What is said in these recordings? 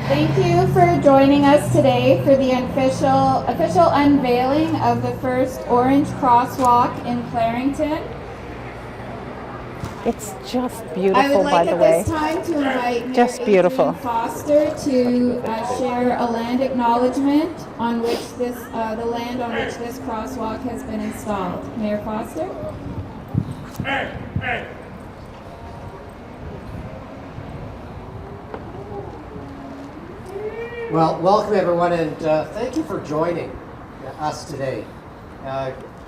Thank you for joining us today for the official unveiling of the first Orange Crosswalk in Clarington. It's just I would beautiful, by like the at way. this time to invite Mayor Just beautiful. Adrian Foster to share a land acknowledgement on which the land on which this crosswalk has been installed. Mayor Foster. Well, welcome everyone, and thank you for joining us today.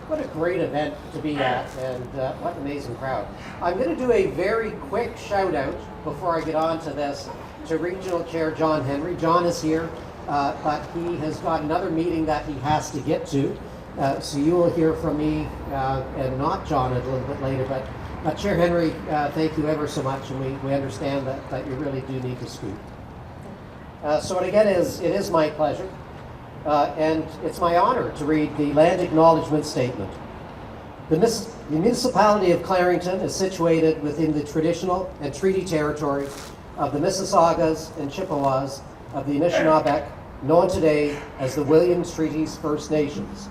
What a great event to be at, and what an amazing crowd. I'm going to do a very quick shout out before I get on to this to Regional Chair John Henry. John is here, but he has got another meeting that he has to get to. So you will hear from me and not John a little bit later, but Chair Henry, thank you ever so much, and we understand that you really do need to speak. So again, it is my pleasure, and it's my honor to read the Land Acknowledgement Statement. The municipality of Clarington is situated within the traditional and treaty territory of the Mississaugas and Chippewas of the Anishinaabe, known today as the Williams Treaties First Nations.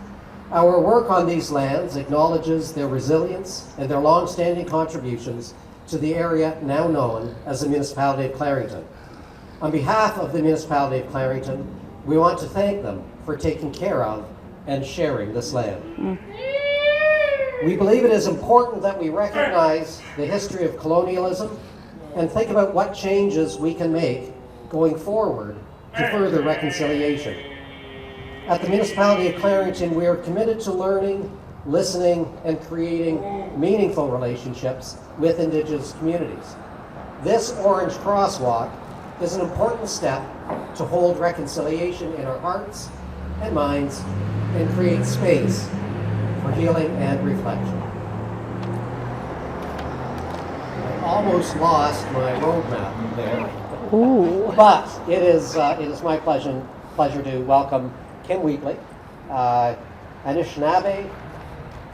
Our work on these lands acknowledges their resilience and their long-standing contributions to the area now known as the municipality of Clarington. On behalf of the municipality of Clarington, we want to thank them for taking care of and sharing this land. We believe it is important that we recognize the history of colonialism and think about what changes we can make going forward to further reconciliation. At the municipality of Clarington, we are committed to learning, listening, and creating meaningful relationships with Indigenous communities. This Orange Crosswalk is an important step to hold reconciliation in our hearts and minds and create space for healing and reflection. I almost lost my roadmap there. Ooh. But it is my pleasure to welcome Kim Wheatley, Anishinaabe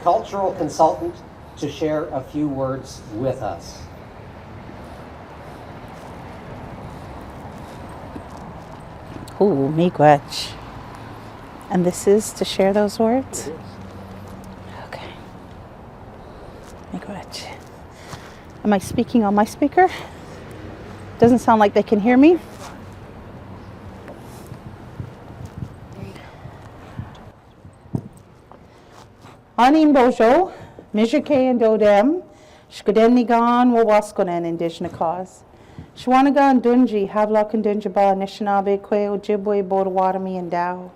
cultural consultant, to share a few words with us. Ooh, miigwech. And this is to share those words? Okay. Miigwech. Am I speaking on my speaker? Doesn't sound like they can hear me. Anim bojo, mijake and dodem, shkoden nigan wawaskonen indigenous cause. Shwanaga and Dunji, Havelock and Dunjaba, Anishinaabe, Kwe, Ojibwe, Bodawadami, and Dow.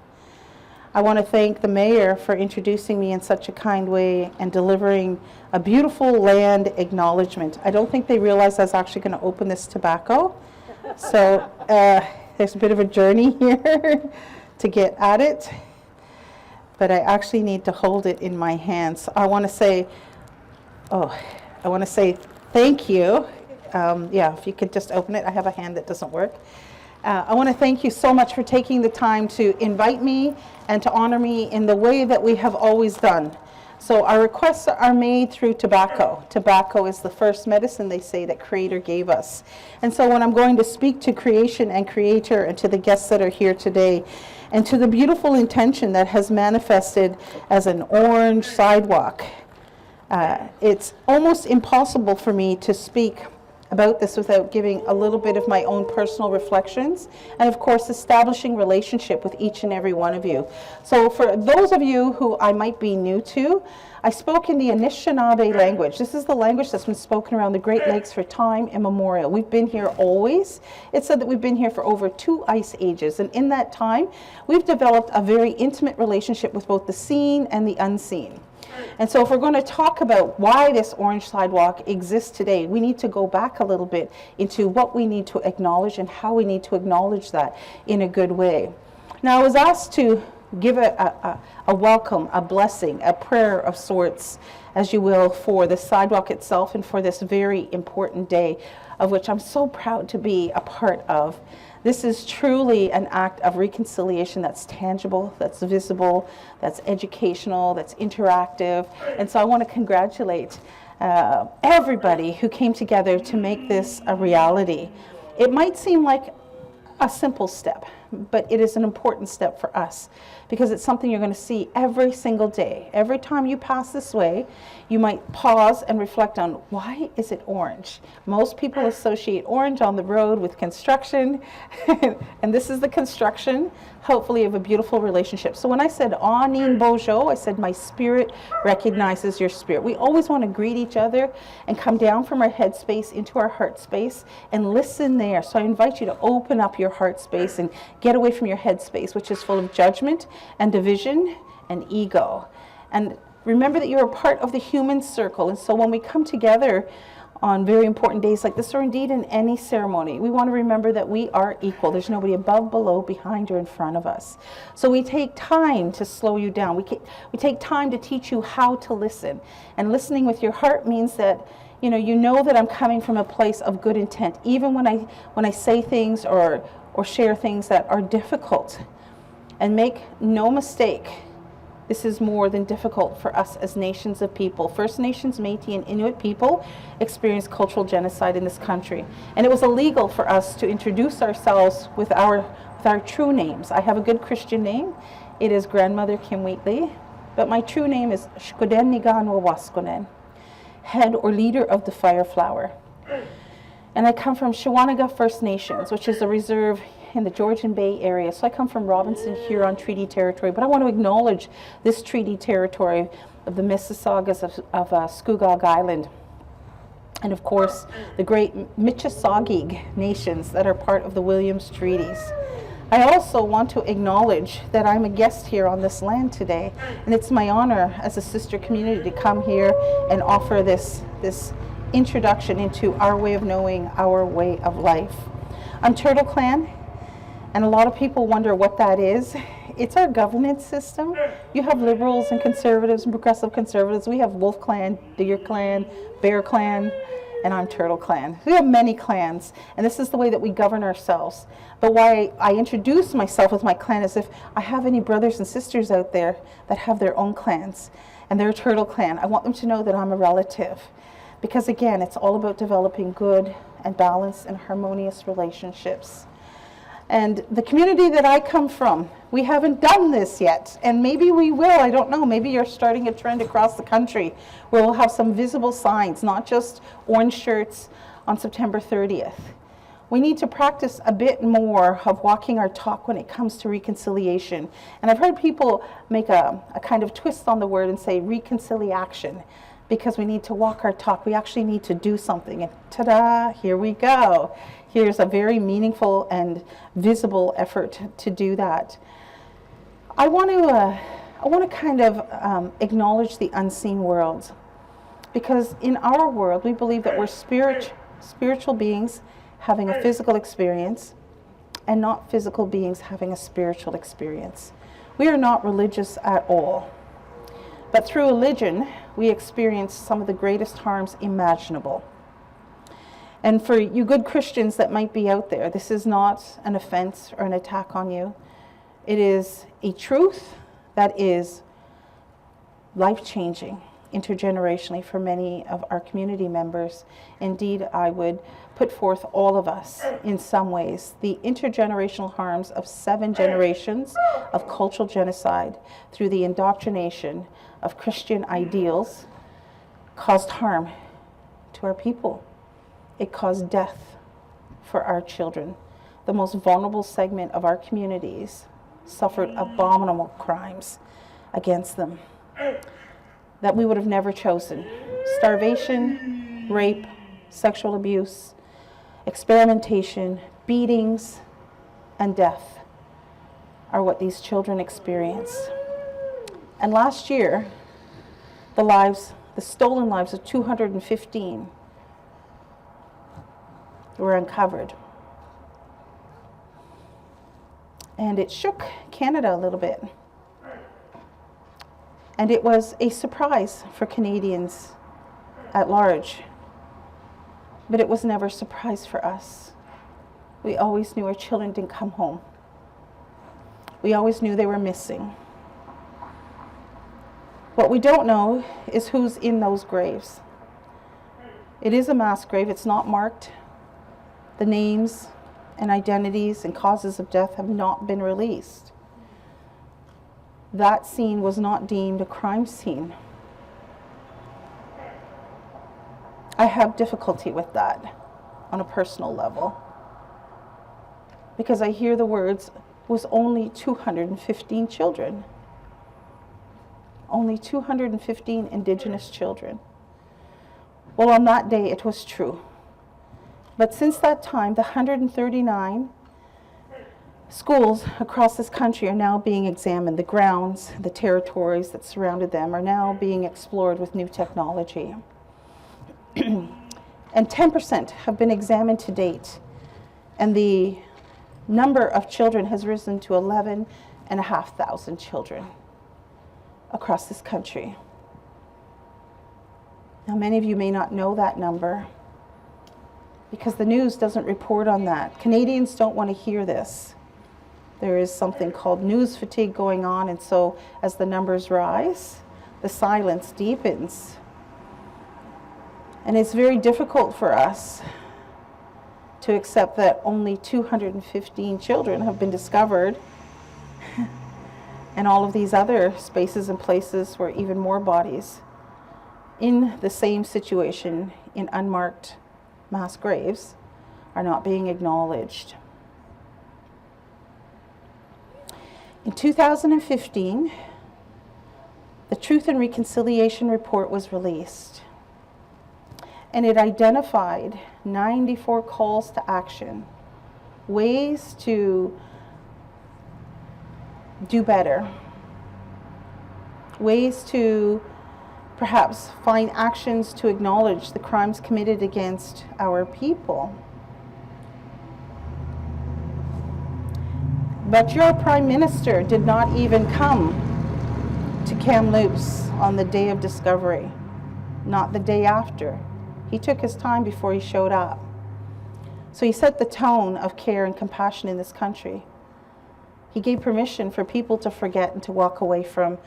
I want to thank the mayor for introducing me in such a kind way and delivering a beautiful land acknowledgement. I don't think they realized I was actually going to open this tobacco. So there's a bit of a journey here to get at it. But I actually need to hold it in my hands. I want to say thank you. If you could just open it. I have a hand that doesn't work. I want to thank you so much for taking the time to invite me and to honor me in the way that we have always done. So our requests are made through tobacco. Tobacco is the first medicine, they say, that Creator gave us. And so when I'm going to speak to creation and Creator and to the guests that are here today, and to the beautiful intention that has manifested as an orange sidewalk, it's almost impossible for me to speak about this without giving a little bit of my own personal reflections, and of course establishing relationship with each and every one of you. So for those of you who I might be new to, I spoke in the Anishinaabe language. This is the language that's been spoken around the Great Lakes for time immemorial. We've been here always. It said that we've been here for over 2 ice ages, and in that time we've developed a very intimate relationship with both the seen and the unseen. And so if we're going to talk about why this orange sidewalk exists today, we need to go back a little bit into what we need to acknowledge and how we need to acknowledge that in a good way. Now, I was asked to give a welcome, a blessing, a prayer of sorts, as you will, for the sidewalk itself and for this very important day, of which I'm so proud to be a part of. This is truly an act of reconciliation that's tangible, that's visible, that's educational, that's interactive. And so I want to congratulate everybody who came together to make this a reality. It might seem like a simple step, but it is an important step for us because it's something you're going to see every single day. Every time you pass this way, you might pause and reflect on, why is it orange? Most people associate orange on the road with construction, and this is the construction, hopefully, of a beautiful relationship. So when I said, Anin Bojo, I said, my spirit recognizes your spirit. We always want to greet each other and come down from our head space into our heart space and listen there. So I invite you to open up your heart space and get away from your head space, which is full of judgment and division and ego. And remember that you're a part of the human circle. And so when we come together on very important days like this, or indeed in any ceremony, we want to remember that we are equal. There's nobody above, below, behind, or in front of us. So we take time to slow you down. We take time to teach you how to listen. And listening with your heart means that you know that I'm coming from a place of good intent, even when I say things or share things that are difficult. And make no mistake, this is more than difficult for us as nations of people. First Nations, Métis, and Inuit people experienced cultural genocide in this country. And it was illegal for us to introduce ourselves with our true names. I have a good Christian name. It is Grandmother Kim Wheatley. But my true name is Shkoden Nigan Wawaskonen, head or leader of the Fire Flower. And I come from Shawanaga First Nations, which is a reserve in the Georgian Bay area. So I come from Robinson Huron Treaty Territory, but I want to acknowledge this treaty territory of the Mississaugas of Scugog Island. And of course, the great Michisaugig nations that are part of the Williams Treaties. I also want to acknowledge that I'm a guest here on this land today, and it's my honor as a sister community to come here and offer this introduction into our way of knowing, our way of life. I'm Turtle Clan, and a lot of people wonder what that is. It's our governance system. You have liberals and conservatives and progressive conservatives. We have Wolf Clan, Deer Clan, Bear Clan, and I'm Turtle Clan. We have many clans, and this is the way that we govern ourselves. But why I introduce myself with my clan is if I have any brothers and sisters out there that have their own clans, and they're Turtle Clan, I want them to know that I'm a relative. Because again, it's all about developing good and balanced and harmonious relationships. And the community that I come from, we haven't done this yet, and maybe we will, I don't know. Maybe you're starting a trend across the country where we'll have some visible signs, not just orange shirts on September 30th. We need to practice a bit more of walking our talk when it comes to reconciliation. And I've heard people make a kind of twist on the word and say reconciliation, because we need to walk our talk. We actually need to do something. And ta-da, here we go. Here's a very meaningful and visible effort to do that. I want to kind of acknowledge the unseen world, because in our world we believe that we're spiritual beings having a physical experience, and not physical beings having a spiritual experience. We are not religious at all, but through religion we experience some of the greatest harms imaginable. And for you good Christians that might be out there, this is not an offense or an attack on you. It is a truth that is life-changing intergenerationally for many of our community members. Indeed, I would put forth all of us in some ways. The intergenerational harms of 7 generations of cultural genocide through the indoctrination of Christian ideals caused harm to our people. It caused death for our children. The most vulnerable segment of our communities suffered abominable crimes against them that we would have never chosen. Starvation, rape, sexual abuse, experimentation, beatings, and death are what these children experienced. And last year, the stolen lives of 215 were uncovered. And it shook Canada a little bit. And it was a surprise for Canadians at large. But it was never a surprise for us. We always knew our children didn't come home. We always knew they were missing. What we don't know is who's in those graves. It is a mass grave. It's not marked. The names and identities and causes of death have not been released. That scene was not deemed a crime scene. I have difficulty with that on a personal level, because I hear the words, was only 215 children. Only 215 Indigenous children. Well, on that day it was true. But since that time, the 139 schools across this country are now being examined. The grounds, the territories that surrounded them are now being explored with new technology. And 10% have been examined to date. And the number of children has risen to 11,500 children across this country. Now, many of you may not know that number because the news doesn't report on that. Canadians don't want to hear this. There is something called news fatigue going on, and so as the numbers rise, the silence deepens. And it's very difficult for us to accept that only 215 children have been discovered, and all of these other spaces and places where even more bodies in the same situation in unmarked mass graves are not being acknowledged. In 2015, the Truth and Reconciliation Report was released, and it identified 94 calls to action, ways to do better, ways to perhaps find actions to acknowledge the crimes committed against our people. But your Prime Minister did not even come to Kamloops on the day of discovery, not the day after. He took his time before he showed up. So he set the tone of care and compassion in this country. He gave permission for people to forget and to walk away from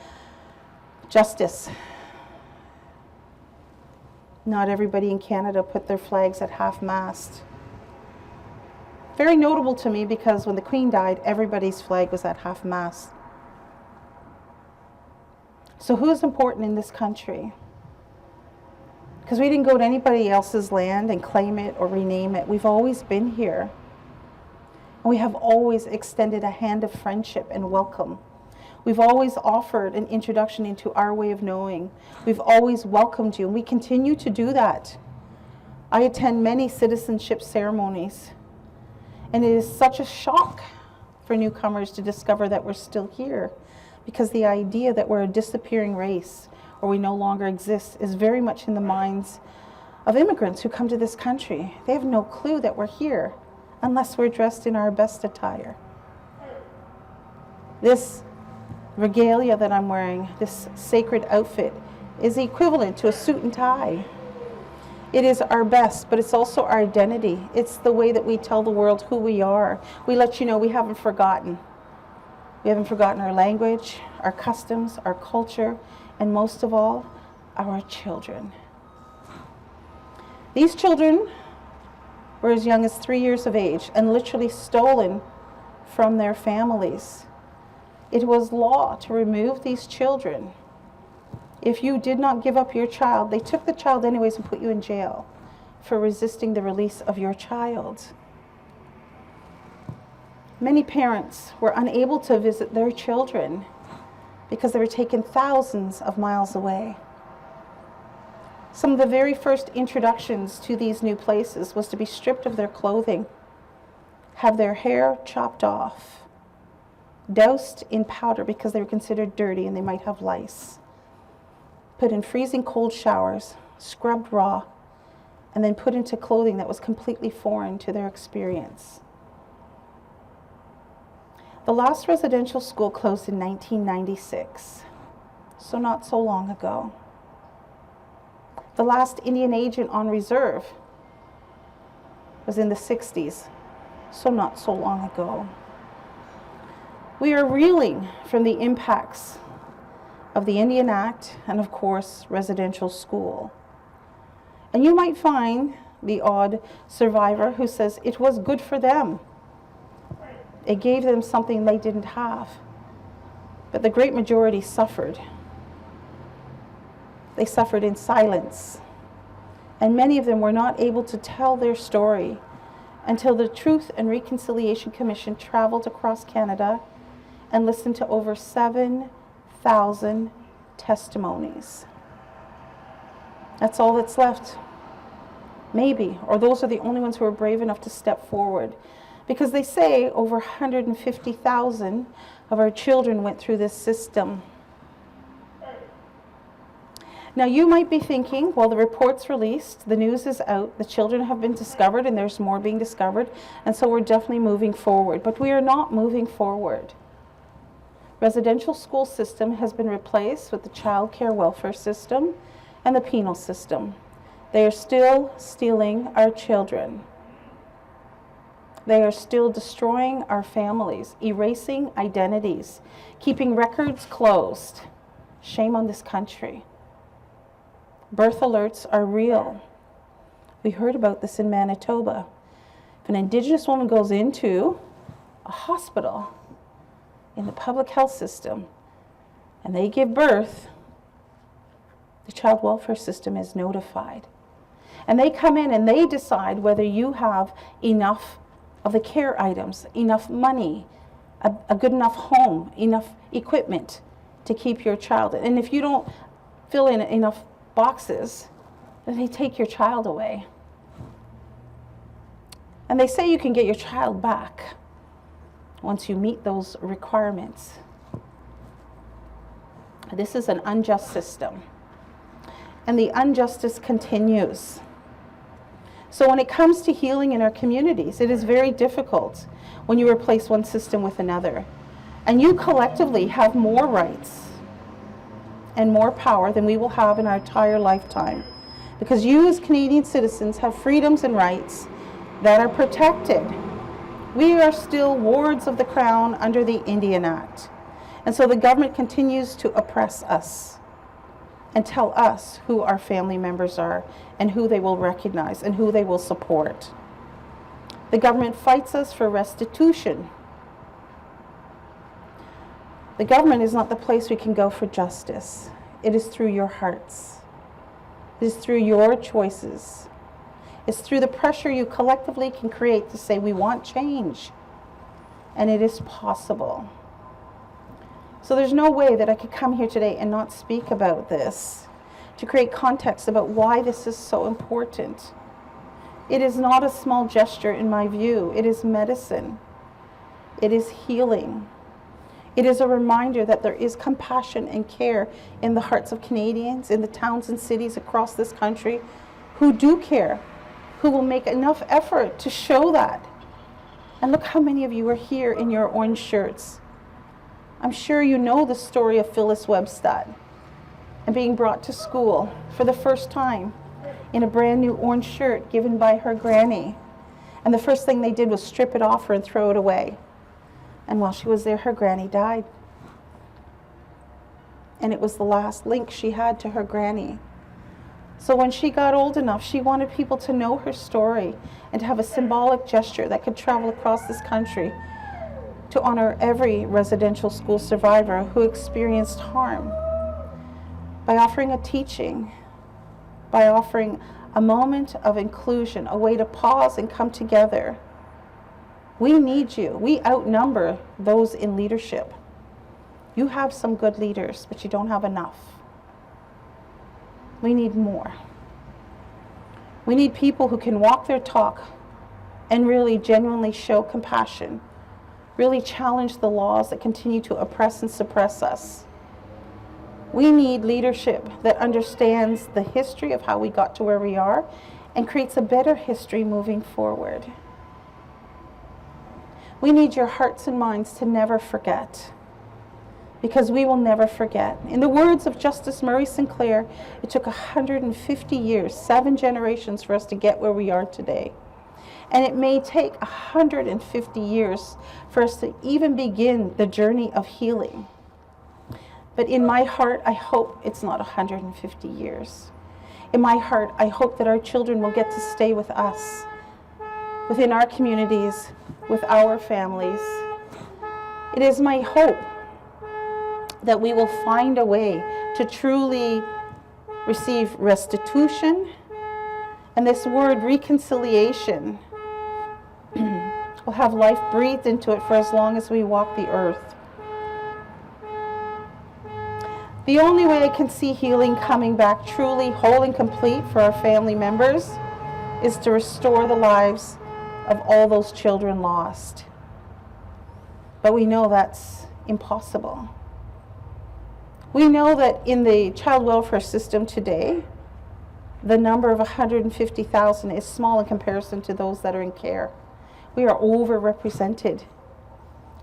justice. Not everybody in Canada put their flags at half-mast. Very notable to me because when the Queen died, everybody's flag was at half-mast. So who's important in this country? Because we didn't go to anybody else's land and claim it or rename it. We've always been here. And we have always extended a hand of friendship and welcome. We've always offered an introduction into our way of knowing. We've always welcomed you, and we continue to do that. I attend many citizenship ceremonies, and it is such a shock for newcomers to discover that we're still here, because the idea that we're a disappearing race or we no longer exist is very much in the minds of immigrants who come to this country. They have no clue that we're here unless we're dressed in our best attire. This regalia that I'm wearing, this sacred outfit, is equivalent to a suit and tie. It is our best, but it's also our identity. It's the way that we tell the world who we are. We let you know we haven't forgotten. We haven't forgotten our language, our customs, our culture, and most of all, our children. These children were as young as 3 years of age and literally stolen from their families. It was law to remove these children. If you did not give up your child, they took the child anyways and put you in jail for resisting the release of your child. Many parents were unable to visit their children because they were taken thousands of miles away. Some of the very first introductions to these new places was to be stripped of their clothing, have their hair chopped off, doused in powder because they were considered dirty and they might have lice, put in freezing cold showers, scrubbed raw, and then put into clothing that was completely foreign to their experience. The last residential school closed in 1996, so not so long ago. The last Indian agent on reserve was in the 60s, so not so long ago. We are reeling from the impacts of the Indian Act and, of course, residential school. And you might find the odd survivor who says it was good for them It gave them something they didn't have. But the great majority suffered. They suffered in silence. And many of them were not able to tell their story until the Truth and Reconciliation Commission traveled across Canada and listened to over 7,000 testimonies. That's all that's left. Maybe, or those are the only ones who are brave enough to step forward. Because they say over 150,000 of our children went through this system. Now you might be thinking, well, the report's released, the news is out, the children have been discovered, and there's more being discovered, and so we're definitely moving forward. But we are not moving forward. Residential school system has been replaced with the child care welfare system and the penal system. They are still stealing our children. They are still destroying our families, erasing identities, keeping records closed. Shame on this country. Birth alerts are real. We heard about this in Manitoba. If an Indigenous woman goes into a hospital in the public health system and they give birth, the child welfare system is notified. And they come in and they decide whether you have enough of the care items, enough money, a good enough home, enough equipment to keep your child. And if you don't fill in enough boxes, then they take your child away. And they say you can get your child back once you meet those requirements. This is an unjust system. And the injustice continues. So when it comes to healing in our communities, it is very difficult when you replace one system with another. And you collectively have more rights and more power than we will have in our entire lifetime. Because you as Canadian citizens have freedoms and rights that are protected. We are still wards of the Crown under the Indian Act. And so the government continues to oppress us and tell us who our family members are and who they will recognize and who they will support. The government fights us for restitution. The government is not the place we can go for justice. It is through your hearts. It is through your choices. It's through the pressure you collectively can create to say we want change. And it is possible. So there's no way that I could come here today and not speak about this, to create context about why this is so important. It is not a small gesture in my view. It is medicine. It is healing. It is a reminder that there is compassion and care in the hearts of Canadians, in the towns and cities across this country who do care, who will make enough effort to show that. And look how many of you are here in your orange shirts. I'm sure you know the story of Phyllis Webstad and being brought to school for the first time in a brand new orange shirt given by her granny. And the first thing they did was strip it off her and throw it away. And while she was there, her granny died. And it was the last link she had to her granny. So when she got old enough, she wanted people to know her story and to have a symbolic gesture that could travel across this country to honor every residential school survivor who experienced harm by offering a teaching, by offering a moment of inclusion, a way to pause and come together. We need you. We outnumber those in leadership. You have some good leaders, but you don't have enough. We need more. We need people who can walk their talk and really genuinely show compassion, really challenge the laws that continue to oppress and suppress us. We need leadership that understands the history of how we got to where we are and creates a better history moving forward. We need your hearts and minds to never forget, because we will never forget. In the words of Justice Murray Sinclair, it took 150 years, 7 generations for us to get where we are today. And it may take 150 years for us to even begin the journey of healing. But in my heart, I hope it's not 150 years. In my heart, I hope that our children will get to stay with us, within our communities, with our families, It is my hope that we will find a way to truly receive restitution, and this word reconciliation will have life breathed into it for as long as we walk the earth. The only way I can see healing coming back truly whole and complete for our family members is to restore the lives of all those children lost. But we know that's impossible. We know that in the child welfare system today, the number of 150,000 is small in comparison to those that are in care. We are overrepresented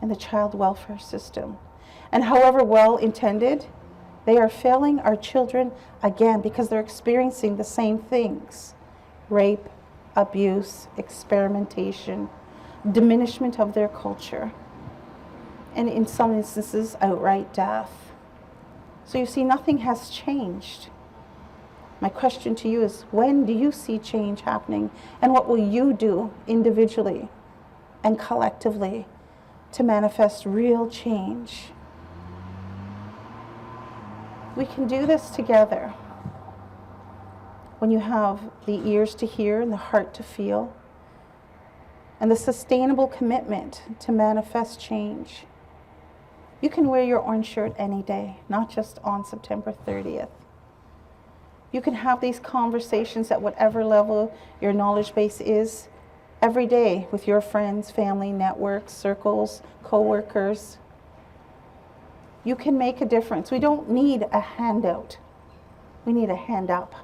in the child welfare system. And however well intended, they are failing our children again because they're experiencing the same things: rape, abuse, experimentation, diminishment of their culture, and in some instances, outright death. So you see, nothing has changed. My question to you is, when do you see change happening? And what will you do individually and collectively to manifest real change? We can do this together when you have the ears to hear and the heart to feel, and the sustainable commitment to manifest change. You can wear your orange shirt any day, not just on September 30th. You can have these conversations at whatever level your knowledge base is every day with your friends, family, networks, circles, co-workers. You can make a difference. We don't need a handout. We need a hand up.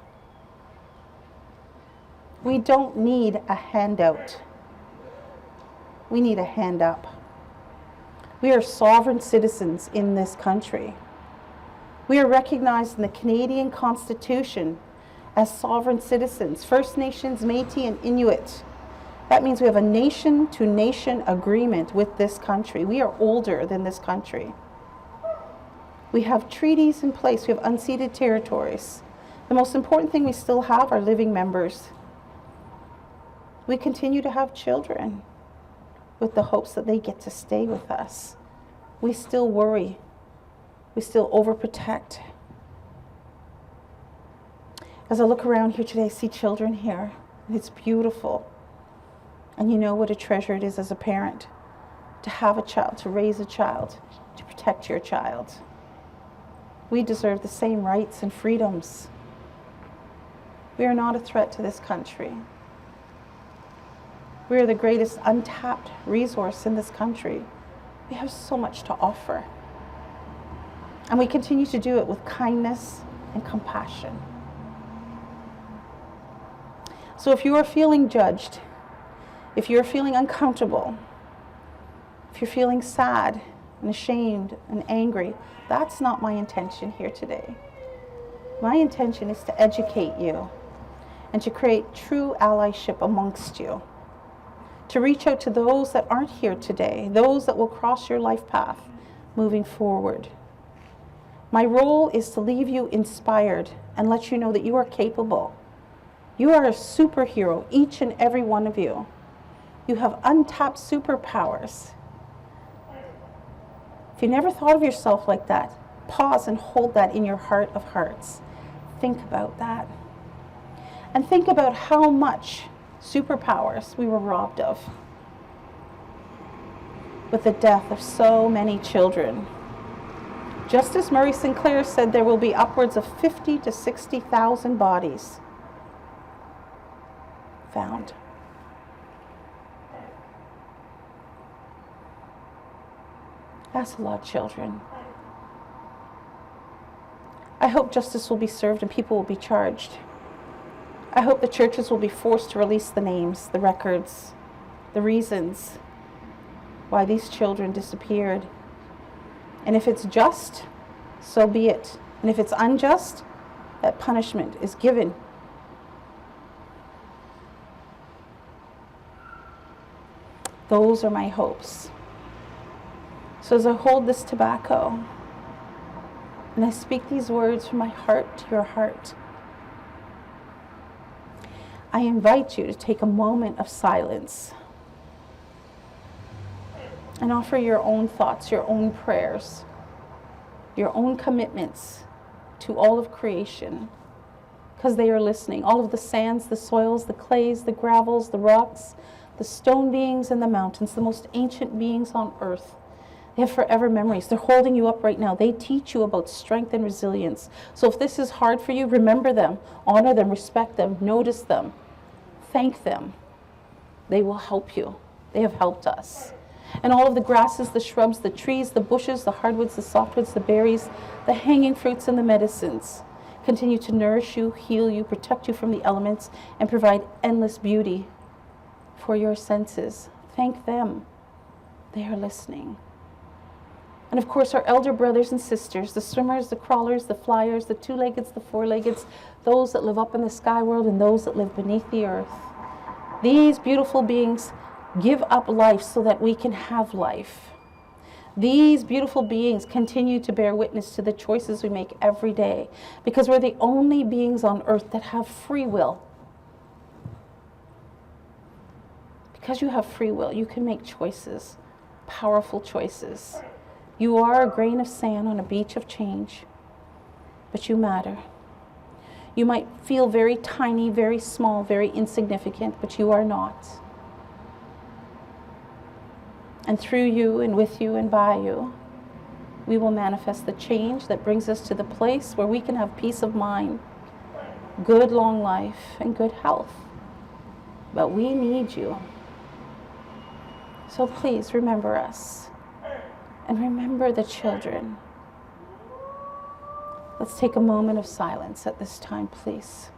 We don't need a handout. We need a hand up. We are sovereign citizens in this country. We are recognized in the Canadian Constitution as sovereign citizens, First Nations, Métis, and Inuit. That means we have a nation-to-nation agreement with this country. We are older than this country. We have treaties in place. We have unceded territories. The most important thing we still have are living members. We continue to have children with the hopes that they get to stay with us. We still worry. We still overprotect. As I look around here today, I see children here, and it's beautiful. And you know what a treasure it is as a parent to have a child, to raise a child, to protect your child. We deserve the same rights and freedoms. We are not a threat to this country. We are the greatest untapped resource in this country. We have so much to offer. And we continue to do it with kindness and compassion. So if you are feeling judged, if you're feeling uncomfortable, if you're feeling sad and ashamed and angry, that's not my intention here today. My intention is to educate you and to create true allyship amongst you, to reach out to those that aren't here today, those that will cross your life path moving forward. My role is to leave you inspired and let you know that you are capable. You are a superhero, each and every one of you. You have untapped superpowers. If you never thought of yourself like that, pause and hold that in your heart of hearts. Think about that. And think about how much superpowers we were robbed of with the death of so many children. Justice Murray Sinclair said there will be upwards of 50 to 60,000 bodies found. That's a lot of children. I hope justice will be served and people will be charged. I hope the churches will be forced to release the names, the records, the reasons why these children disappeared. And if it's just, so be it. And if it's unjust, that punishment is given. Those are my hopes. So as I hold this tobacco, and I speak these words from my heart to your heart, I invite you to take a moment of silence And offer your own thoughts, your own prayers, your own commitments to all of creation, because they are listening. All of the sands, the soils, the clays, the gravels, the rocks, the stone beings and the mountains, the most ancient beings on earth. They have forever memories. They're holding you up right now. They teach you about strength and resilience. So if this is hard for you, remember them, honor them, respect them, notice them, thank them. They will help you. They have helped us. And all of the grasses, the shrubs, the trees, the bushes, the hardwoods, the softwoods, the berries, the hanging fruits, and the medicines continue to nourish you, heal you, protect you from the elements, and provide endless beauty for your senses. Thank them. They are listening. And of course, our elder brothers and sisters, the swimmers, the crawlers, the flyers, the two-leggeds, the four-leggeds, those that live up in the sky world and those that live beneath the earth. These beautiful beings give up life so that we can have life. These beautiful beings continue to bear witness to the choices we make every day, because we're the only beings on earth that have free will. Because you have free will, you can make choices, powerful choices. You are a grain of sand on a beach of change, but you matter. You might feel very tiny, very small, very insignificant, but you are not. And through you and with you and by you, we will manifest the change that brings us to the place where we can have peace of mind, good long life, and good health. But we need you. So please remember us. And remember the children. Let's take a moment of silence at this time, please.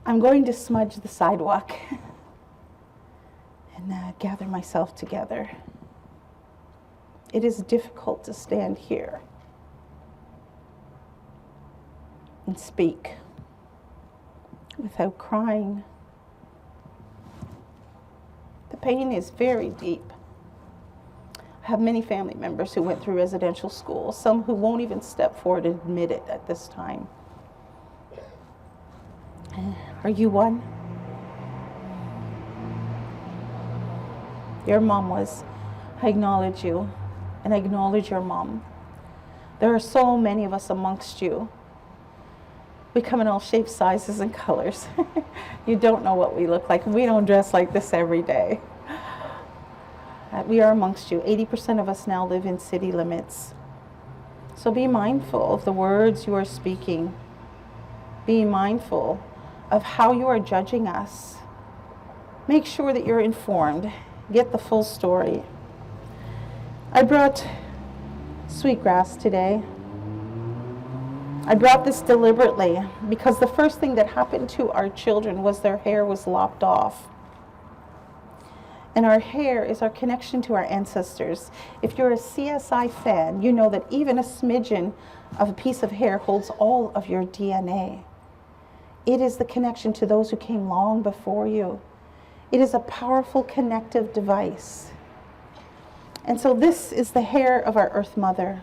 I'm going to smudge the sidewalk and gather myself together. It is difficult to stand here and speak without crying. The pain is very deep. I have many family members who went through residential school, some who won't even step forward and admit it at this time. Are you one? Your mom was. I acknowledge you, and I acknowledge your mom. There are so many of us amongst you. We come in all shapes, sizes, and colors. You don't know what we look like. We don't dress like this every day. We are amongst you. 80% of us now live in city limits. So be mindful of the words you are speaking. Be mindful of how you are judging us. Make sure that you're informed. Get the full story. I brought sweetgrass today. I brought this deliberately because the first thing that happened to our children was their hair was lopped off. And our hair is our connection to our ancestors. If you're a CSI fan, you know that even a smidgen of a piece of hair holds all of your DNA. It is the connection to those who came long before you. It is a powerful connective device. And so this is the hair of our Earth Mother.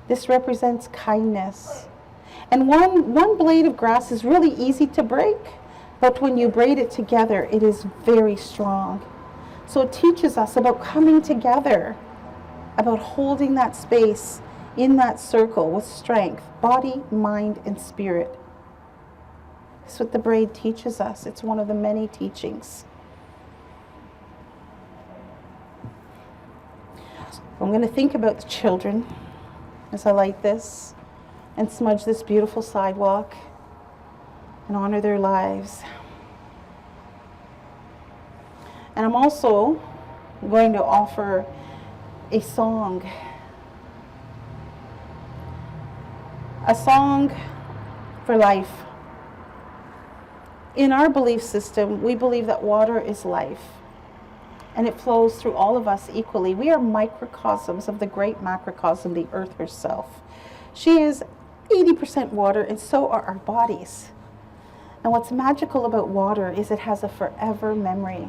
This represents kindness. And one blade of grass is really easy to break, but when you braid it together, it is very strong. So it teaches us about coming together, about holding that space in that circle with strength, body, mind, and spirit. That's what the braid teaches us. It's one of the many teachings. I'm going to think about the children as I light this and smudge this beautiful sidewalk and honor their lives. And I'm also going to offer a song for life. In our belief system, we believe that water is life, and it flows through all of us equally. We are microcosms of the great macrocosm, the earth herself. She is 80% water, and so are our bodies. And what's magical about water is it has a forever memory.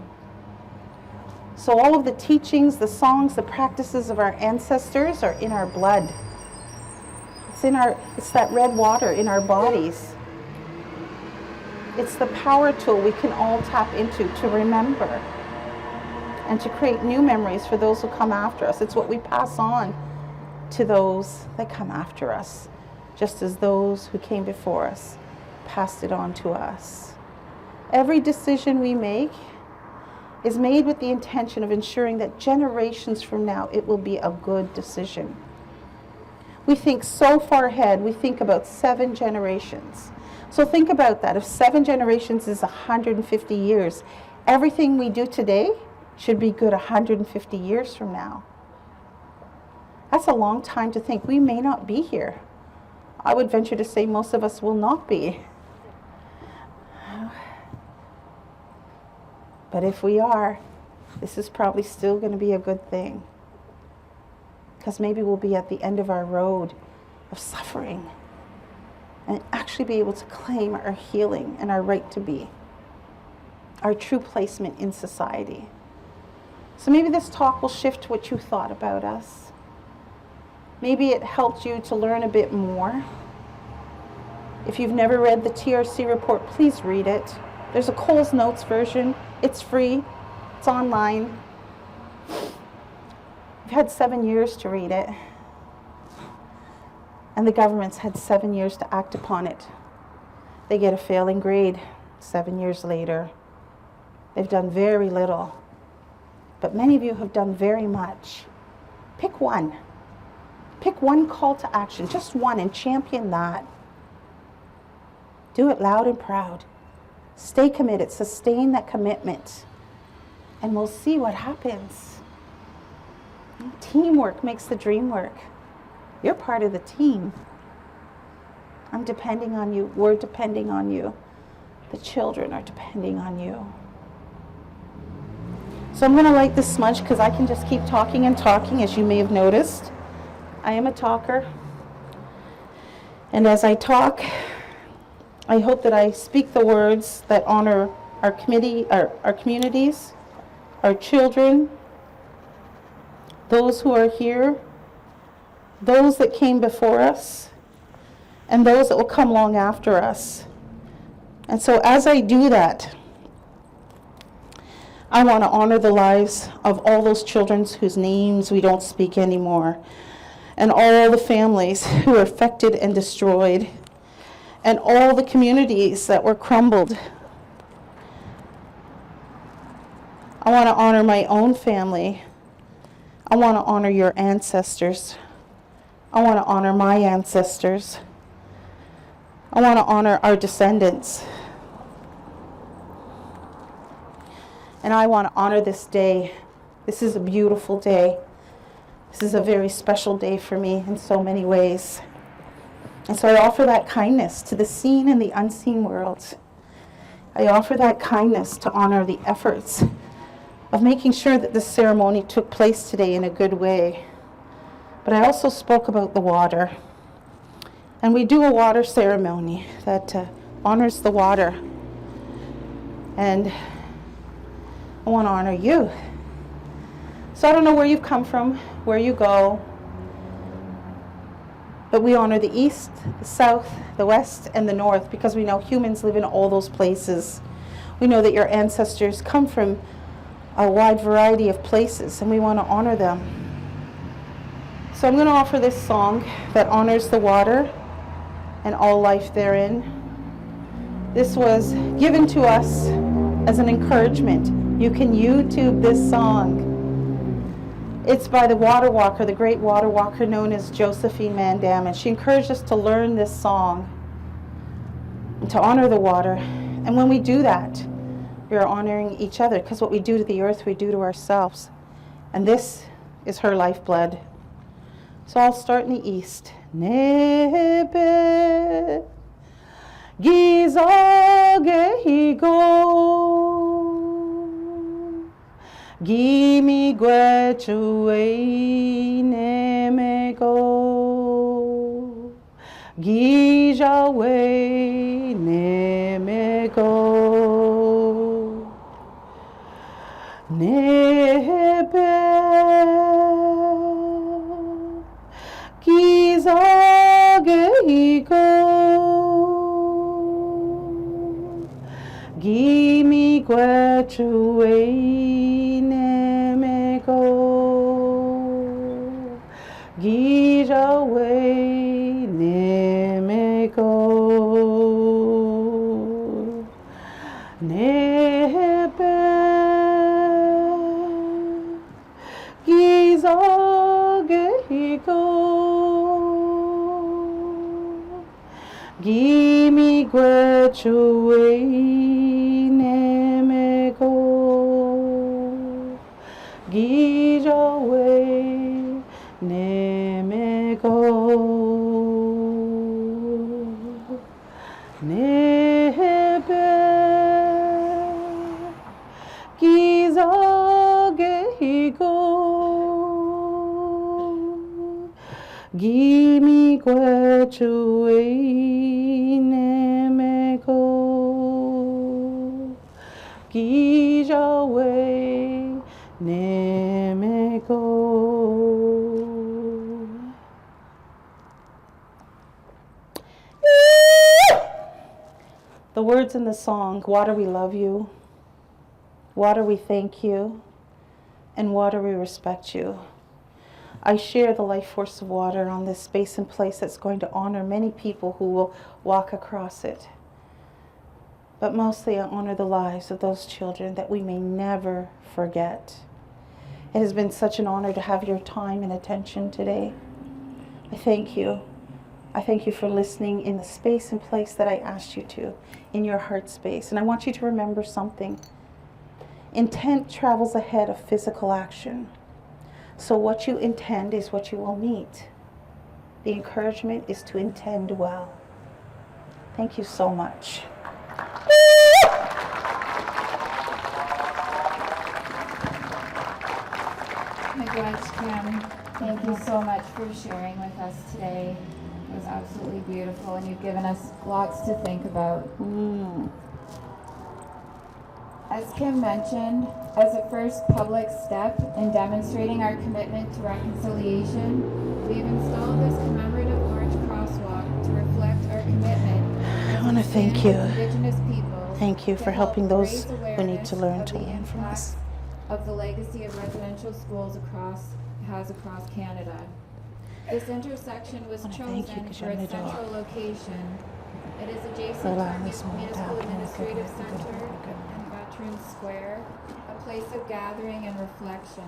So all of the teachings, the songs, the practices of our ancestors are in our blood. It's that red water in our bodies. It's the power tool we can all tap into to remember and to create new memories for those who come after us. It's what we pass on to those that come after us, just as those who came before us passed it on to us. Every decision we make is made with the intention of ensuring that generations from now it will be a good decision. We think so far ahead, we think about 7 generations. So think about that. If 7 generations is 150 years, everything we do today should be good 150 years from now. That's a long time to think. We may not be here. I would venture to say most of us will not be. But if we are, this is probably still going to be a good thing. Because maybe we'll be at the end of our road of suffering and actually be able to claim our healing and our right to be, our true placement in society. So maybe this talk will shift what you thought about us. Maybe it helped you to learn a bit more. If you've never read the TRC report, please read it. There's a Coles Notes version. It's free. It's online. You've had 7 years to read it. And the government's had 7 years to act upon it. They get a failing grade 7 years later. They've done very little. But many of you have done very much. Pick one. Pick one call to action, just one, and champion that. Do it loud and proud. Stay committed, sustain that commitment, and we'll see what happens. Teamwork makes the dream work. You're part of the team. I'm depending on you. We're depending on you. The children are depending on you. So I'm going to light this smudge because I can just keep talking and talking, as you may have noticed. I am a talker. And as I talk, I hope that I speak the words that honor our communities, our children, those who are here, those that came before us, and those that will come long after us. And so as I do that, I want to honor the lives of all those children whose names we don't speak anymore, and all the families who were affected and destroyed, and all the communities that were crumbled. I want to honor my own family. I want to honor your ancestors. I want to honor my ancestors. I want to honor our descendants. And I want to honor this day. This is a beautiful day. This is a very special day for me in so many ways. And so I offer that kindness to the seen and the unseen worlds. I offer that kindness to honor the efforts of making sure that this ceremony took place today in a good way. But I also spoke about the water. And we do a water ceremony that honors the water. And I want to honor you. So I don't know where you've come from, where you go, but we honor the east, the south, the west, and the north because we know humans live in all those places. We know that your ancestors come from a wide variety of places, and we want to honor them. So I'm going to offer this song that honors the water and all life therein. This was given to us as an encouragement. You can YouTube this song. It's by the water walker, the great water walker known as Josephine Mandam, and she encouraged us to learn this song and to honor the water. And when we do that, we are honoring each other, because what we do to the earth, we do to ourselves. And this is her lifeblood. So I'll start in the east. Nebe gizage go Gimi gwechuei nemego Gijawei nemego chui neme go gira way neme go nebe giza gehigo Gimi gwe neme go Gija we neme go Nebe Giza gehigo Gimi gwe neme go Gija we neme go. The words in the song, water we love you, water we thank you, and water we respect you. I share the life force of water on this space and place that's going to honor many people who will walk across it. But mostly I honor the lives of those children that we may never forget. It has been such an honor to have your time and attention today. I thank you. I thank you for listening in the space and place that I asked you to, in your heart space. And I want you to remember something. Intent travels ahead of physical action. So what you intend is what you will meet. The encouragement is to intend well. Thank you so much. Miigwech Kim, thank you so much for sharing with us today. It was absolutely beautiful, and you've given us lots to think about. As Kim mentioned, as a first public step in demonstrating our commitment to reconciliation, we've installed this commemorative Orange Crosswalk to reflect our commitment. I want to thank you. Indigenous peoples. Thank you for helping those who need to learn from us. Of the legacy of residential schools across Canada. This intersection was chosen for its central location. It is adjacent to our municipal administrative center and Veterans Square, a place of gathering and reflection.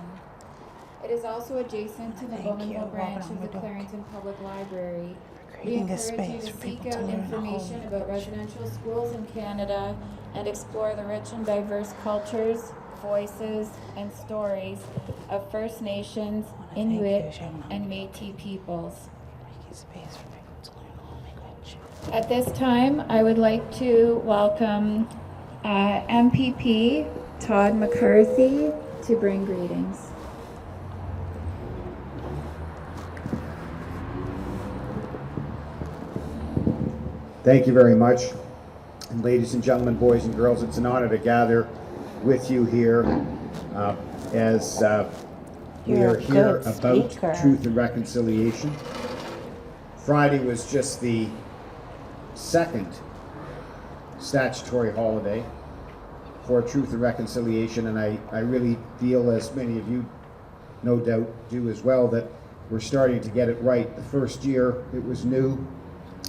It is also adjacent to the Bowmanville branch of the Clarington Public Library. We encourage you to seek out information about residential schools in Canada and explore the rich and diverse cultures, voices, and stories of First Nations, Inuit, and Métis peoples. At this time, I would like to welcome MPP Todd McCarthy to bring greetings. Thank you very much. And ladies and gentlemen, boys and girls, it's an honor to gather with you here as we are here about truth and reconciliation. Friday was just the second statutory holiday for truth and reconciliation, and I really feel, as many of you no doubt do as well, that we're starting to get it right. The first year it was new.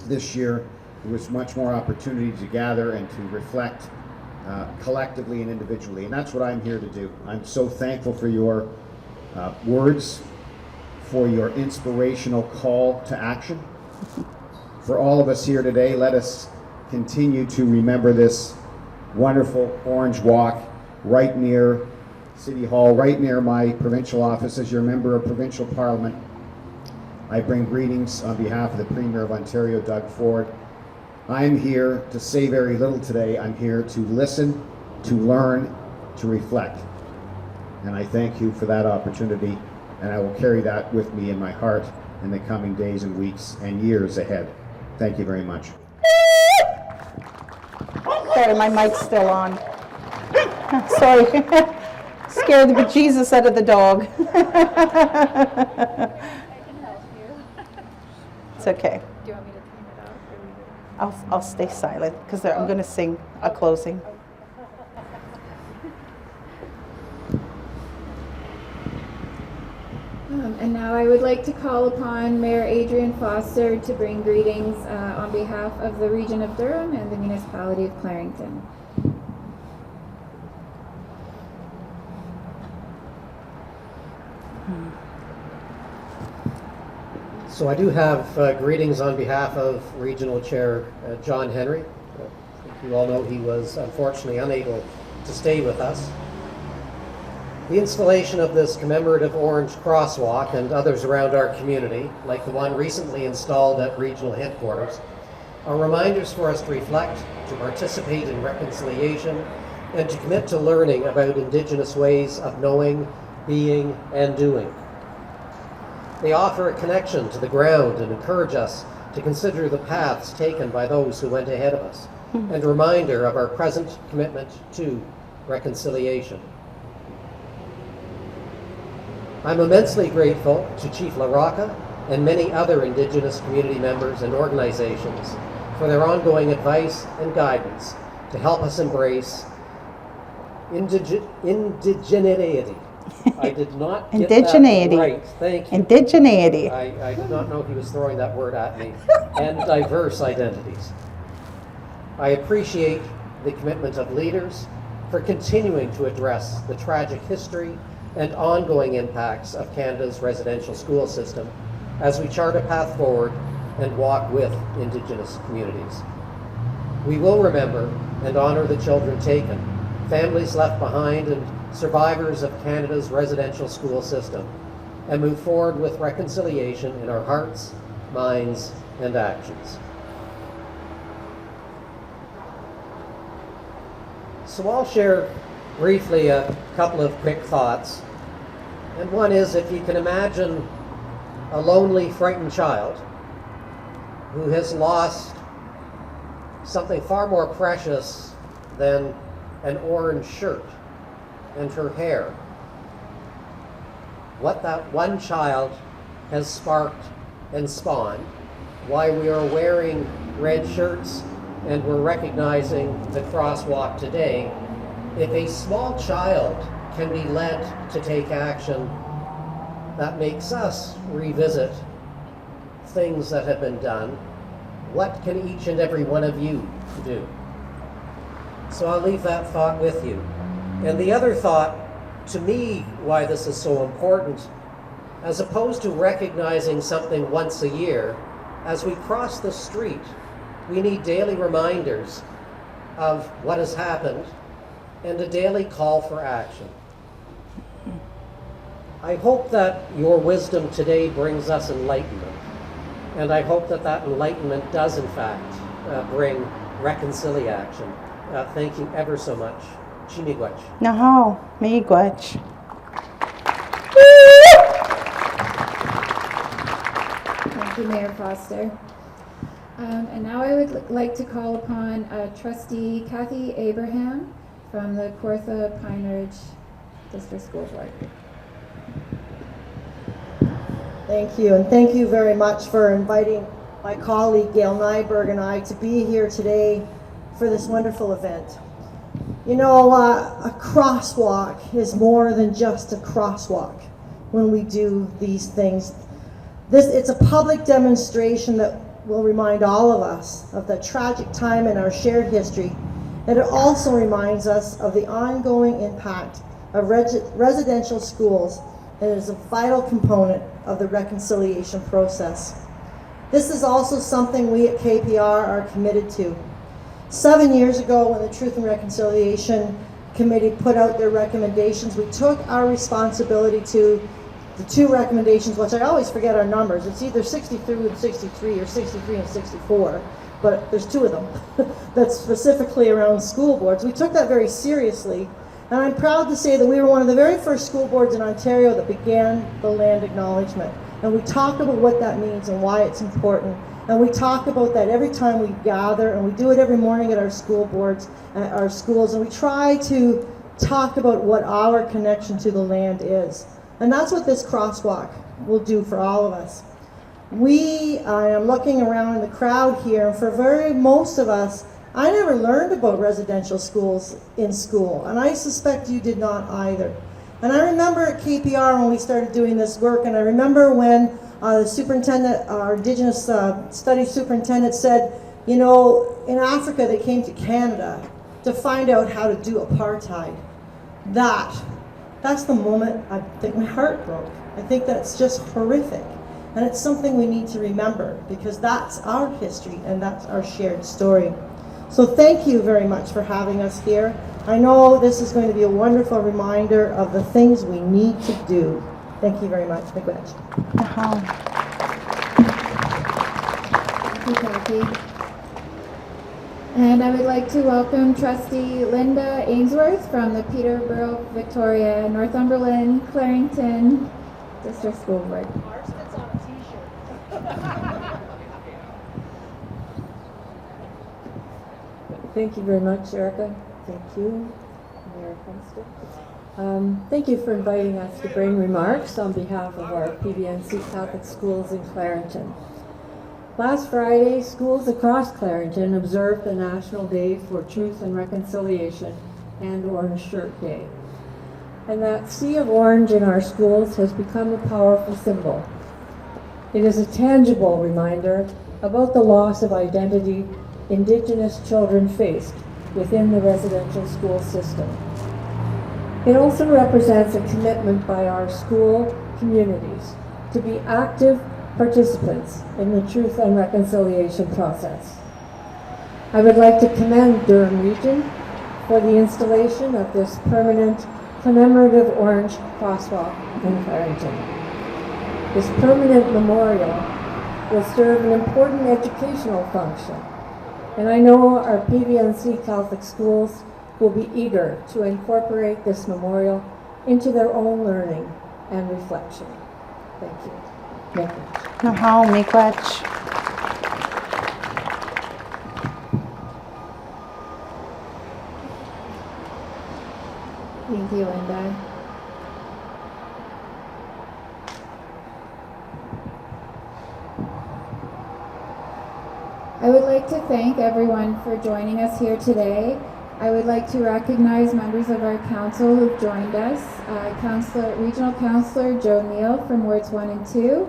This year there was much more opportunity to gather and to reflect collectively and individually, and that's what I'm here to do. I'm so thankful for your words, for your inspirational call to action. For all of us here today, let us continue to remember this wonderful Orange Walk right near City Hall, right near my provincial office. As your member of provincial parliament, I bring greetings on behalf of the Premier of Ontario, Doug Ford. I'm here to say very little today. I'm here to listen, to learn, to reflect. And I thank you for that opportunity, and I will carry that with me in my heart in the coming days and weeks and years ahead. Thank you very much. Sorry, my mic's still on. Sorry. Scared the bejesus out of the dog. I can help you. It's okay. Do you want me to turn it off? Or I'll stay silent because I'm going to sing a closing. And now I would like to call upon Mayor Adrian Foster to bring greetings on behalf of the Region of Durham and the Municipality of Clarington. So I do have greetings on behalf of Regional Chair John Henry. You all know he was unfortunately unable to stay with us. The installation of this commemorative Orange Crosswalk and others around our community, like the one recently installed at regional headquarters, are reminders for us to reflect, to participate in reconciliation, and to commit to learning about Indigenous ways of knowing, being, and doing. They offer a connection to the ground and encourage us to consider the paths taken by those who went ahead of us, and a reminder of our present commitment to reconciliation. I'm immensely grateful to Chief LaRocca and many other Indigenous community members and organizations for their ongoing advice and guidance to help us embrace indigeneity. I did not get Indigeneity. that right. Thank you. Indigeneity. I did not know he was throwing that word at me. And diverse identities. I appreciate the commitment of leaders for continuing to address the tragic history and ongoing impacts of Canada's residential school system as we chart a path forward and walk with Indigenous communities. We will remember and honor the children taken, families left behind, and survivors of Canada's residential school system, and move forward with reconciliation in our hearts, minds, and actions. So I'll share briefly a couple of quick thoughts. And one is, if you can imagine a lonely, frightened child who has lost something far more precious than an orange shirt and her hair, what that one child has sparked and spawned, why we are wearing red shirts and we're recognizing the crosswalk today. If a small child can be led to take action, that makes us revisit things that have been done. What can each and every one of you do? So I'll leave that thought with you. And the other thought, to me, why this is so important, as opposed to recognizing something once a year, as we cross the street, we need daily reminders of what has happened and a daily call for action. I hope that your wisdom today brings us enlightenment, and I hope that that enlightenment does in fact bring reconciliation. Thank you ever so much. Chimigwech. No, miigwech. Thank you, Mayor Foster. And now I would like to call upon Trustee Kathy Abraham from the Kawartha Pine Ridge District School Board. Thank you, and thank you very much for inviting my colleague Gail Nyberg and I to be here today for this wonderful event. You know, a crosswalk is more than just a crosswalk when we do these things. It's a public demonstration that will remind all of us of the tragic time in our shared history, and it also reminds us of the ongoing impact of residential schools, and is a vital component of the reconciliation process. This is also something we at KPR are committed to. 7 years ago, when the Truth and Reconciliation Committee put out their recommendations, we took our responsibility to the two recommendations, which I always forget our numbers. It's either 63 and 63 or 63 and 64, but there's two of them that's specifically around school boards. We took that very seriously, and I'm proud to say that we were one of the very first school boards in Ontario that began the land acknowledgement. And we talk about what that means and why it's important. And we talk about that every time we gather, and we do it every morning at our school boards, at our schools, and we try to talk about what our connection to the land is. And that's what this crosswalk will do for all of us. I am looking around in the crowd here, and for most of us, I never learned about residential schools in school, and I suspect you did not either. And I remember at KPR when we started doing this work, and I remember when the superintendent, our Indigenous Studies superintendent said, you know, in Africa they came to Canada to find out how to do apartheid. That's the moment I think my heart broke. I think that's just horrific. And it's something we need to remember because that's our history and that's our shared story. So thank you very much for having us here. I know this is going to be a wonderful reminder of the things we need to do. Thank you very much, Miigwech. Thank you, Kathy. And I would like to welcome Trustee Linda Ainsworth from the Peterborough, Victoria, Northumberland, Clarington District School Board. Ours fits on a t-shirt. Thank you very much, Erica. Thank you, Mayor Hunster. Thank you for inviting us to bring remarks on behalf of our PBNC Catholic schools in Clarington. Last Friday, schools across Clarington observed the National Day for Truth and Reconciliation and Orange Shirt Day. And that sea of orange in our schools has become a powerful symbol. It is a tangible reminder about the loss of identity Indigenous children faced within the residential school system. It also represents a commitment by our school communities to be active participants in the Truth and Reconciliation process. I would like to commend Durham Region for the installation of this permanent commemorative Orange Crosswalk in Clarington. This permanent memorial will serve an important educational function, and I know our PBNC Catholic schools will be eager to incorporate this memorial into their own learning and reflection. Thank you. Nahal, Miigwech. Thank you, Linda. I would like to thank everyone for joining us here today. I would like to recognize members of our council who've joined us. Regional Councillor Joe Neal from Wards 1 and 2.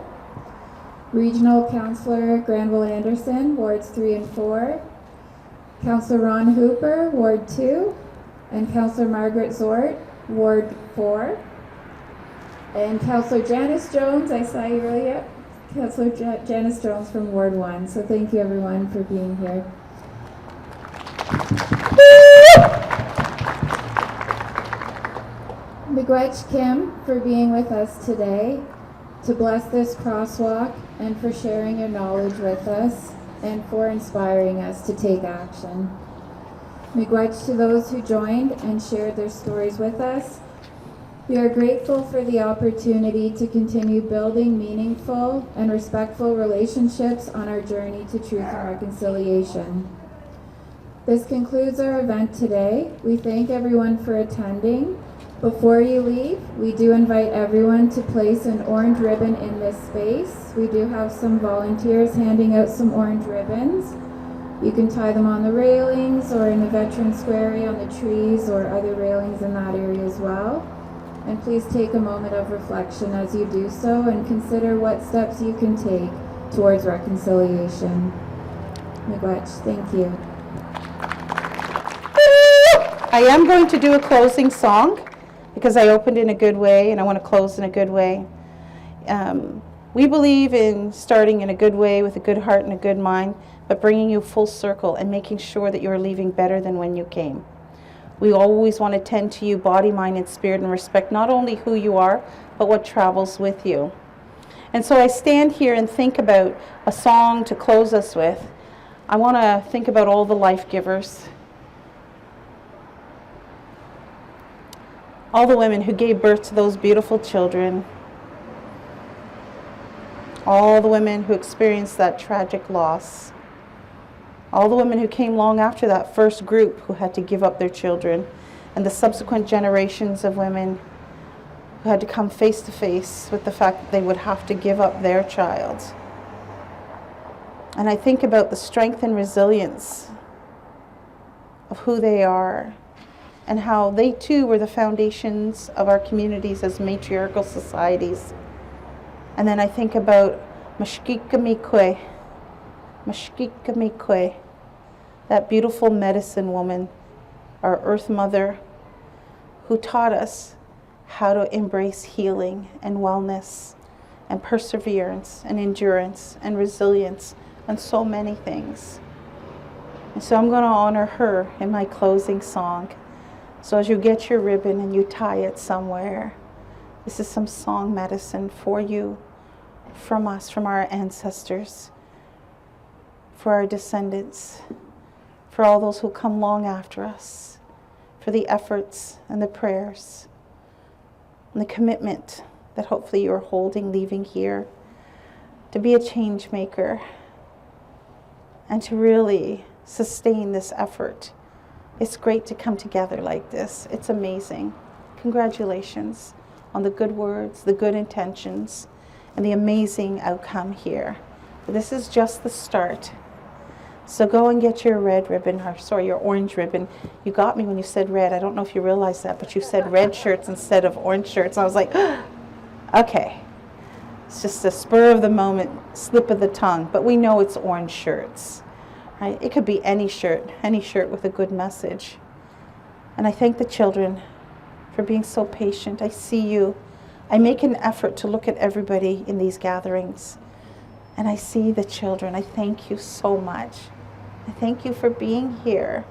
Regional Councillor Granville Anderson, Wards 3 and 4. Councillor Ron Hooper, Ward 2. And Councillor Margaret Zort, Ward 4. And Councillor Janice Jones, I saw you earlier. Councillor Janice Jones from Ward 1. So thank you everyone for being here. Miigwech Kim for being with us today to bless this crosswalk and for sharing your knowledge with us and for inspiring us to take action. Miigwech to those who joined and shared their stories with us. We are grateful for the opportunity to continue building meaningful and respectful relationships on our journey to truth and reconciliation. This concludes our event today. We thank everyone for attending. Before you leave, we do invite everyone to place an orange ribbon in this space. We do have some volunteers handing out some orange ribbons. You can tie them on the railings or in the Veteran Square area on the trees or other railings in that area as well. And please take a moment of reflection as you do so and consider what steps you can take towards reconciliation. Miigwech, thank you. I am going to do a closing song because I opened in a good way and I want to close in a good way. We believe in starting in a good way with a good heart and a good mind, but bringing you full circle and making sure that you're leaving better than when you came. We always want to tend to you body, mind, and spirit and respect not only who you are, but what travels with you. And so I stand here and think about a song to close us with. I want to think about all the life givers. All the women who gave birth to those beautiful children. All the women who experienced that tragic loss. All the women who came long after that first group who had to give up their children, and the subsequent generations of women who had to come face to face with the fact that they would have to give up their child. And I think about the strength and resilience of who they are and how they too were the foundations of our communities as matriarchal societies. And then I think about Mashkika Mikwe, that beautiful medicine woman, our Earth Mother, who taught us how to embrace healing and wellness and perseverance and endurance and resilience and so many things. And so I'm going to honor her in my closing song. So as you get your ribbon and you tie it somewhere, this is some song medicine for you, from us, from our ancestors, for our descendants, for all those who come long after us, for the efforts and the prayers and the commitment that hopefully you're holding leaving here, to be a change maker and to really sustain this effort. It's great to come together like this. It's amazing. Congratulations on the good words, the good intentions, and the amazing outcome here. But this is just the start. So go and get your red ribbon, or sorry, your orange ribbon. You got me when you said red. I don't know if you realize that, but you said red shirts instead of orange shirts. I was like, okay. It's just a spur of the moment, slip of the tongue, but we know it's orange shirts. Right? It could be any shirt with a good message. And I thank the children for being so patient. I see you. I make an effort to look at everybody in these gatherings, and I see the children. I thank you so much. I thank you for being here.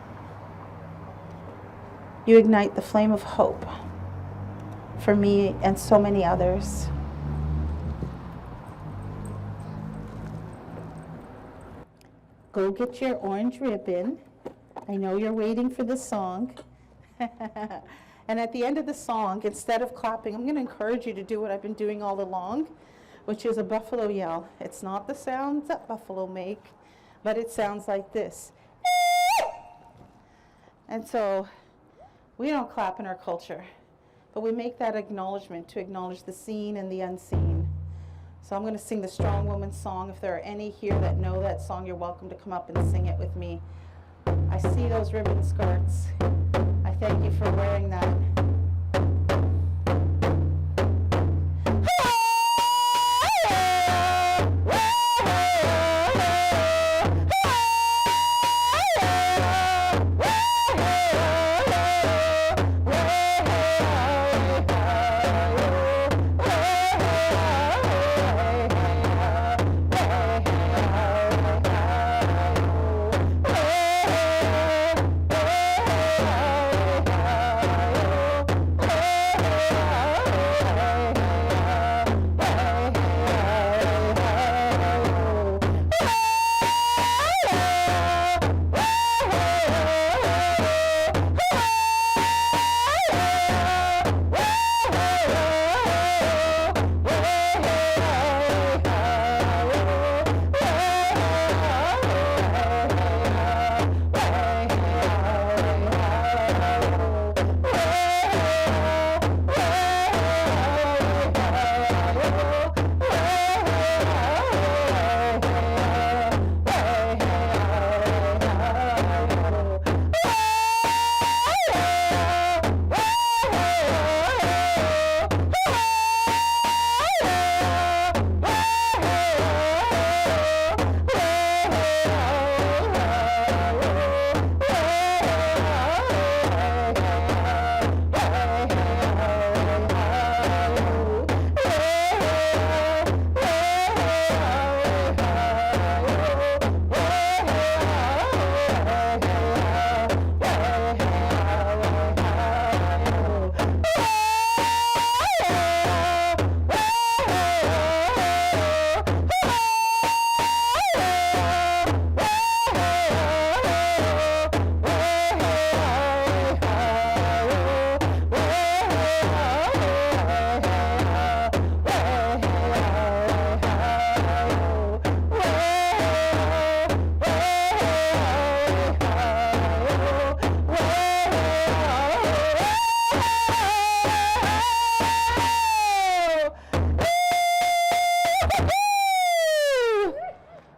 You ignite the flame of hope for me and so many others. Go get your orange ribbon. I know you're waiting for the song. And at the end of the song, instead of clapping, I'm going to encourage you to do what I've been doing all along, which is a buffalo yell. It's not the sounds that buffalo make, but it sounds like this. And so we don't clap in our culture, but we make that acknowledgement to acknowledge the seen and the unseen. So I'm going to sing the Strong Woman song. If there are any here that know that song, you're welcome to come up and sing it with me. I see those ribbon skirts. I thank you for wearing that.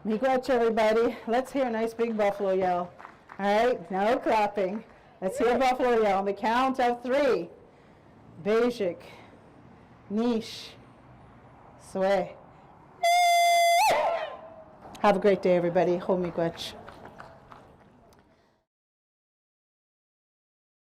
Miigwech, everybody. Let's hear a nice big buffalo yell. All right, no clapping. Let's hear Buffalo Yell on the count of 3. Basic, niche, sway. Have a great day, everybody. Ho miigwech.